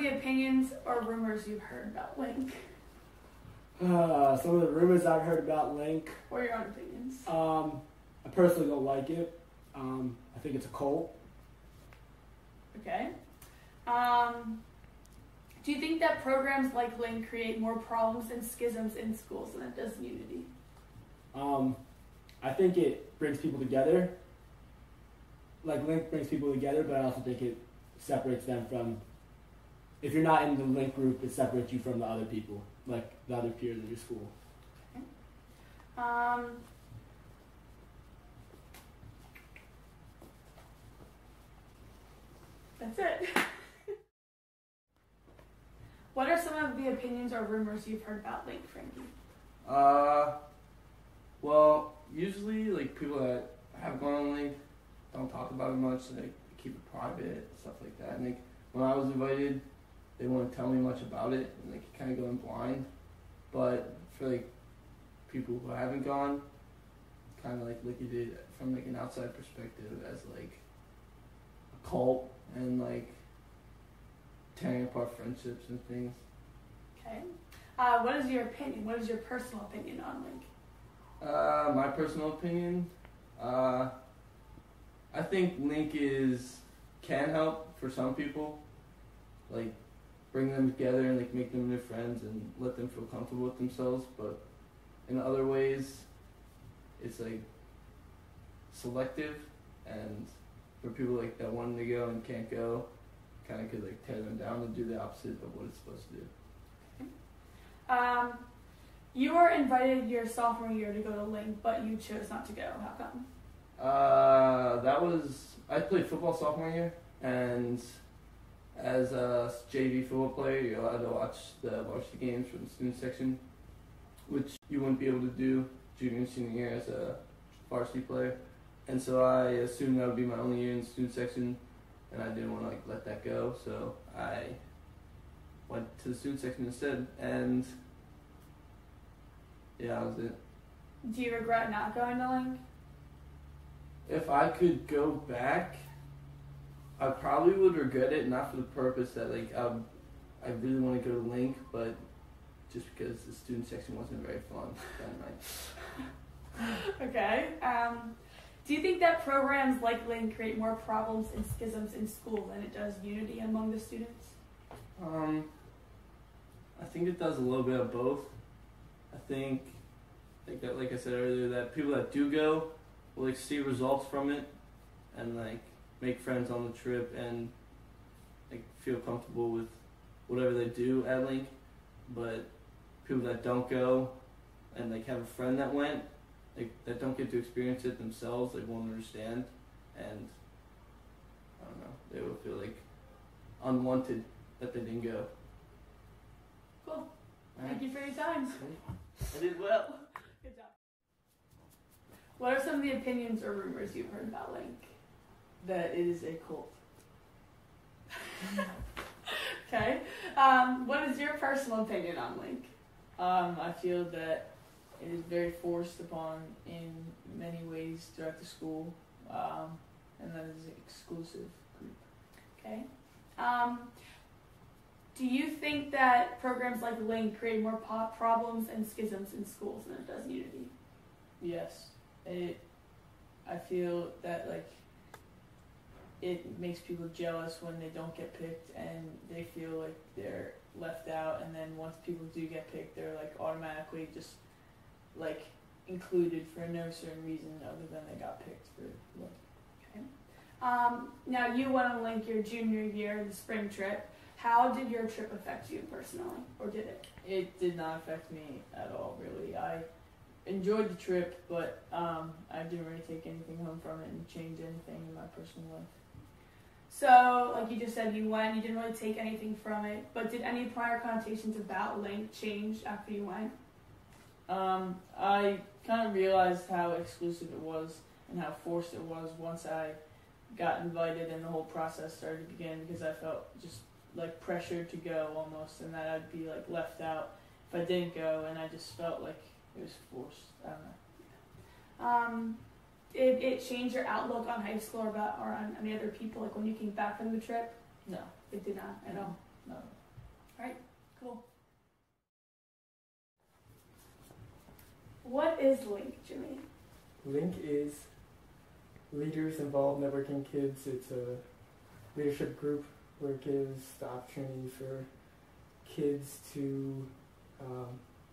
the opinions or rumors you've heard about Link? Some of the rumors I've heard about Link. Or your own opinions? I personally don't like it. I think it's a cult. Okay. Do you think that programs like Link create more problems and schisms in schools than it does unity? I think it brings people together. Like Link brings people together, but I also think it separates them from, if you're not in the Link group, it separates you from the other people, like the other peers in your school. Okay. That's it. What are some of the opinions or rumors you've heard about Link, Frankie? Well, usually, like, people that have gone on Link don't talk about it much, they keep it private, stuff like that. And, like, when I was invited, they wouldn't tell me much about it, and, like, kind of going blind. But for, like, people who haven't gone, kind of, like, look at it from, like, an outside perspective as, like, a cult and, like, tearing apart friendships and things. Okay. What is your opinion? What is your personal opinion on Link? My personal opinion, I think Link can help for some people, like bring them together and like make them new friends and let them feel comfortable with themselves. But in other ways, it's like selective, and for people like that wanting to go and can't go, kind of could like tear them down and do the opposite of what it's supposed to do. You were invited your sophomore year to go to Link, but you chose not to go. How come? I played football sophomore year, and as a JV football player, you're allowed to watch the varsity games from the student section, which you wouldn't be able to do junior and senior year as a varsity player. And so I assumed that would be my only year in the student section, and I didn't want to like let that go, so I went to the student section instead, and yeah, that was it. Do you regret not going to Link? If I could go back, I probably would regret it, not for the purpose that like I really want to go to Link, but just because the student section wasn't very fun that night. Okay. Do you think that programs like Link create more problems and schisms in school than it does unity among the students? I think it does a little bit of both. I think like I said earlier, that people that do go will like see results from it and like make friends on the trip and like feel comfortable with whatever they do at Link. But people that don't go and like have a friend that went, like that don't get to experience it themselves, like won't understand, and I don't know, they will feel like unwanted that they didn't go. Cool. Thank you for your time. I did well. Good job. What are some of the opinions or rumors you've heard about Link? That it is a cult. Okay. What is your personal opinion on Link? I feel that it is very forced upon in many ways throughout the school, and that is an exclusive group. Okay. Do you think that programs like Link create more problems and schisms in schools than it does unity? Yes, I feel that like it makes people jealous when they don't get picked, and they feel like they're left out. And then once people do get picked, they're like automatically just like included for no certain reason other than they got picked for Link. Okay. Now you went on Link your junior year, the spring trip. How did your trip affect you personally, or did it? It did not affect me at all, really. I enjoyed the trip, but I didn't really take anything home from it and change anything in my personal life. So, like you just said, you went, you didn't really take anything from it, but did any prior connotations about Link change after you went? I kind of realized how exclusive it was and how forced it was once I got invited and the whole process started to begin, because I felt just like pressured to go almost, and that I'd be like left out if I didn't go, and I just felt like it was forced. I don't know. Did it change your outlook on high school or on any other people, like when you came back from the trip? No. It did not at all? No. Cool. What is Link, Jimmy? Link is Leaders Involved Networking Kids. It's a leadership group where it gives the opportunity for kids to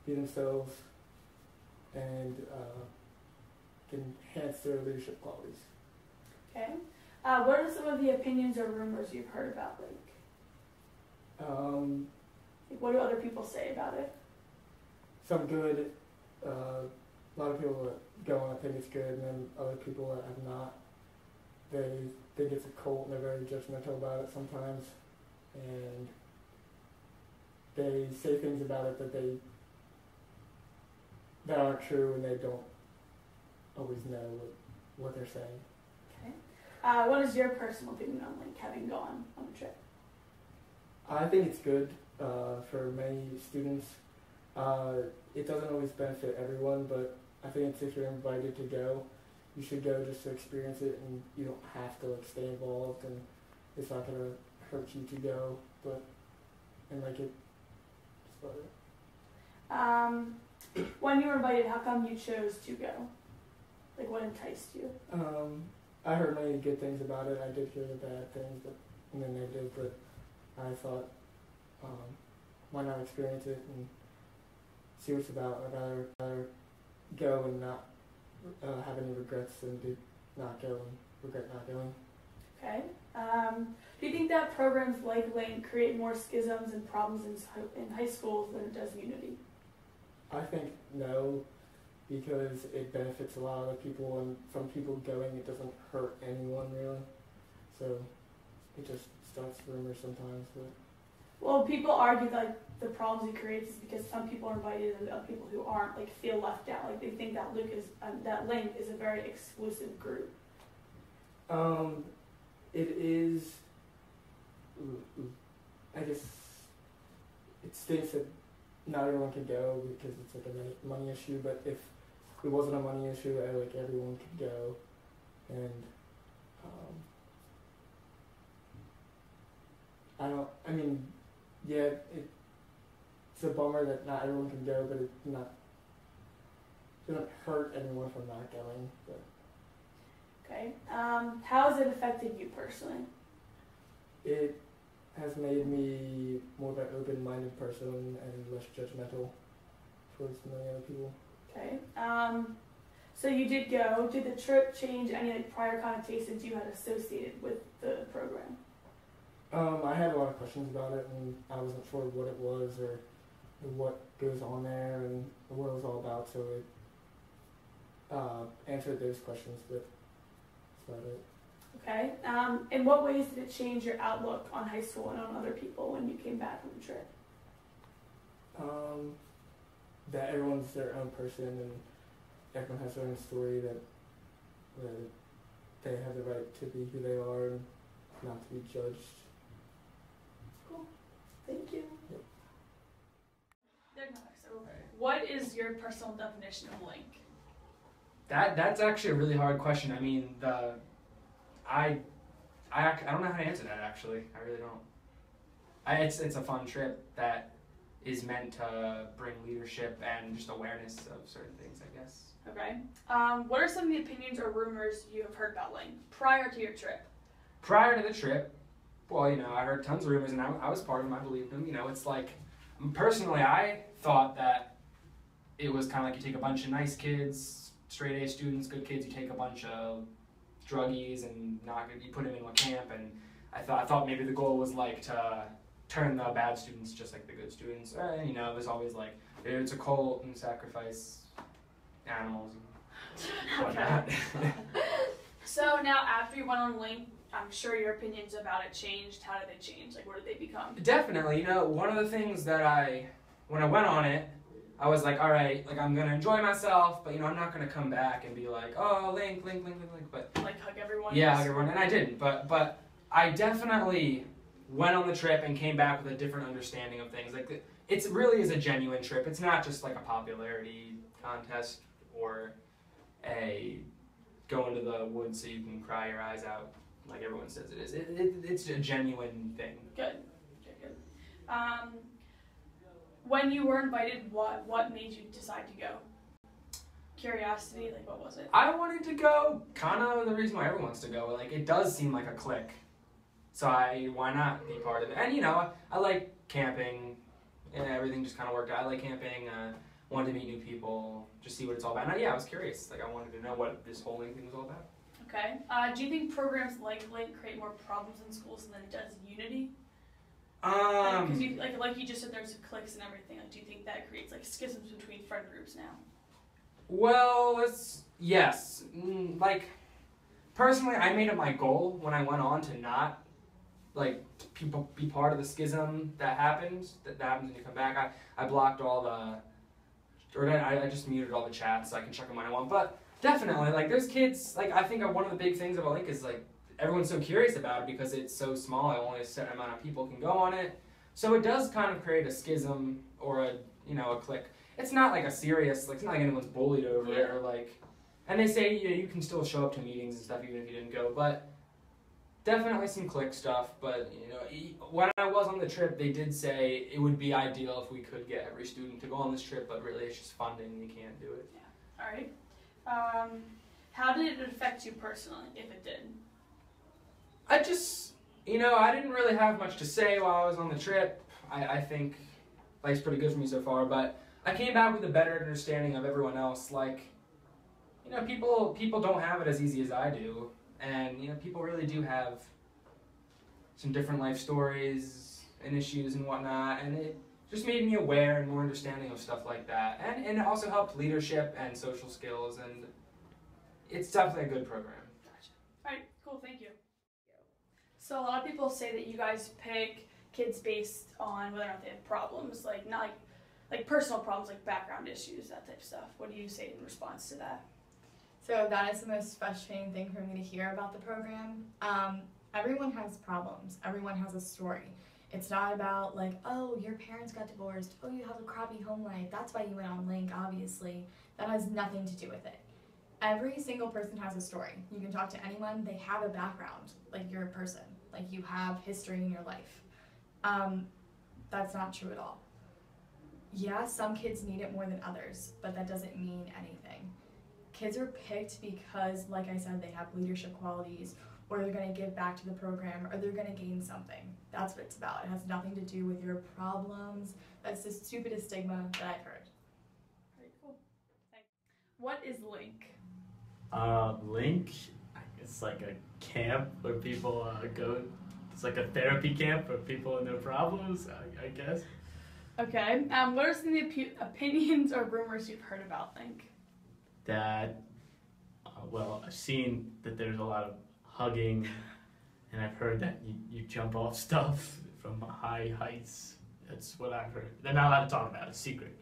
be themselves and enhance their leadership qualities. Okay. What are some of the opinions or rumors you've heard about Link? Like, what do other people say about it? Some good. A lot of people that go on and think it's good, and then other people that have not. They think it's a cult, and they're very judgmental about it sometimes, and they say things about it that aren't true, and they don't always know what they're saying. Okay. What is your personal opinion on Link, having gone on the trip? I think it's good for many students. It doesn't always benefit everyone, but I think if you're invited to go, you should go just to experience it, and you don't have to stay involved, and it's not gonna hurt you to go, and like it. That's about it. When you were invited, how come you chose to go? Like, what enticed you? I heard many good things about it. I did hear the bad things, and the negative, but I thought, why not experience it and see what it's about? I'd rather go and not have any regrets than to not go and regret not going. Okay. Do you think that programs like Link create more schisms and problems in high schools than it does Unity? I think no, because it benefits a lot of people, and from people going, it doesn't hurt anyone really. So it just starts rumors sometimes. But Well, people argue that the problems it creates is because some people are invited and other people who aren't feel left out. Like, they think that Link is a very exclusive group. It is. I guess it states that not everyone can go because it's like a money issue. But if it wasn't a money issue, everyone could go, and yeah, it's a bummer that not everyone can go, but it doesn't hurt anyone from not going. But. Okay. How has it affected you personally? It has made me more of an open-minded person and less judgmental towards many other people. Okay. So you did go. Did the trip change any prior connotations you had associated with the program? I had a lot of questions about it, and I wasn't sure what it was or what goes on there and what it was all about, so it answered those questions, but that's about it. Okay. In what ways did it change your outlook on high school and on other people when you came back from the trip? That everyone's their own person, and everyone has their own story, that they have the right to be who they are and not to be judged. Cool. Thank you. Yep. So, what is your personal definition of Link? That's actually a really hard question. I mean, I don't know how to answer that, actually. I really don't. It's a fun trip that is meant to bring leadership and just awareness of certain things, I guess. Okay. What are some of the opinions or rumors you have heard about Link prior to your trip? Prior to the trip, well, I heard tons of rumors, and I was part of them. I believed them. It's like, personally, I thought that it was kind of like you take a bunch of nice kids, straight A students, good kids, you take a bunch of druggies and you put them in a camp, and I thought maybe the goal was to turn the bad students just like the good students. There's always it's a cult and sacrifice animals and whatnot. So now, after you went on Link, I'm sure your opinions about it changed. How did they change? What did they become? Definitely. One of the things that when I went on it, I was like, all right, I'm going to enjoy myself, but, I'm not going to come back and be like, oh, Link, but... hug everyone? Yeah, hug everyone, and I didn't, but I definitely went on the trip and came back with a different understanding of things. It really is a genuine trip. It's not just a popularity contest or a go into the woods so you can cry your eyes out like everyone says it is. It's a genuine thing. Good. When you were invited, what made you decide to go? Curiosity, like what was it? I wanted to go, kind of the reason why everyone wants to go. Like, it does seem like a clique. So why not be part of it? And, you know, I like camping, and everything just kind of worked out. I like camping, wanted to meet new people, just see what it's all about. And yeah, I was curious. Like, I wanted to know what this whole thing was all about. Okay. Do you think programs like Link create more problems in schools than it does unity? Because you like you just said, there's cliques and everything. Like, do you think that creates like schisms between friend groups now? Well, yes. Like, personally, I made it my goal when I went on to not, like, people be part of the schism that happens when you come back. I blocked all I just muted all the chats so I can check them when I want. But definitely, like, there's kids, like, I think one of the big things about Link is, like, everyone's so curious about it because it's so small. Only a certain amount of people can go on it. So it does kind of create a schism or a clique. It's not like a serious, like, it's not like anyone's bullied over it or like, and they say you can still show up to meetings and stuff even if you didn't go, but definitely some clique stuff. But, you know, when I was on the trip, they did say it would be ideal if we could get every student to go on this trip, but really it's just funding, you can't do it. Yeah. All right. How did it affect you personally, if it did? I just, I didn't really have much to say while I was on the trip. I think life's pretty good for me so far, but I came back with a better understanding of everyone else. Like, people don't have it as easy as I do, and people really do have some different life stories and issues and whatnot, and it just made me aware and more understanding of stuff like that, and it also helped leadership and social skills, and it's definitely a good program. Gotcha. All right, cool, thank you. So a lot of people say that you guys pick kids based on whether or not they have problems, like not like personal problems, like background issues, that type of stuff. What do you say in response to that? So that is the most frustrating thing for me to hear about the program. Everyone has problems. Everyone has a story. It's not about like, oh, your parents got divorced. Oh, you have a crappy home life. That's why you went on Link, obviously. That has nothing to do with it. Every single person has a story. You can talk to anyone. They have a background. Like, you're a person. Like, you have history in your life. That's not true at all. Yeah, some kids need it more than others, but that doesn't mean anything. Kids are picked because, like I said, they have leadership qualities, or they're going to give back to the program, or they're going to gain something. That's what it's about. It has nothing to do with your problems. That's the stupidest stigma that I've heard. Very cool. Thanks. What is Link? Link, it's like a camp where people go. It's like a therapy camp for people and their problems, I guess. Okay. What are some of the opinions or rumors you've heard about Link? That, well, I've seen that there's a lot of hugging, and I've heard that you jump off stuff from high heights. That's what I've heard. They're not allowed to talk about it. It's secret.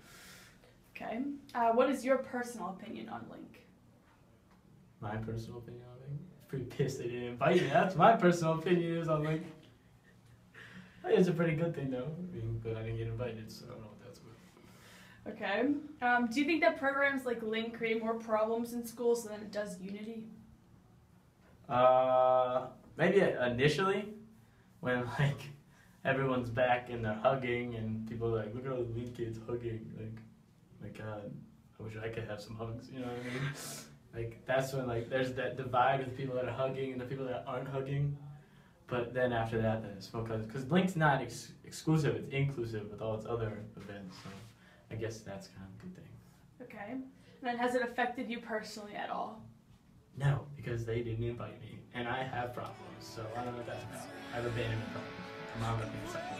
Okay. What is your personal opinion on Link? My personal opinion on Link? Pretty pissed they didn't invite me. That's my personal opinion is on Link. I think it's a pretty good thing though. I mean, but I didn't get invited, so I don't know what that's about. Okay. Do you think that programs like Link create more problems in schools than it does unity? Maybe initially, when like everyone's back and they're hugging and people are like, look at all the Link kids hugging. Like, my God, I wish I could have some hugs. You know what I mean? Like, that's when like there's that divide with the people that are hugging and the people that aren't hugging. But then after that, then it's because Link's not exclusive; it's inclusive with all its other events. So I guess that's kind of a good thing. Okay. And then has it affected you personally at all? No, because they didn't invite me, and I have problems. So I don't know what that's about. I have abandonment problems. I'm not looking at something.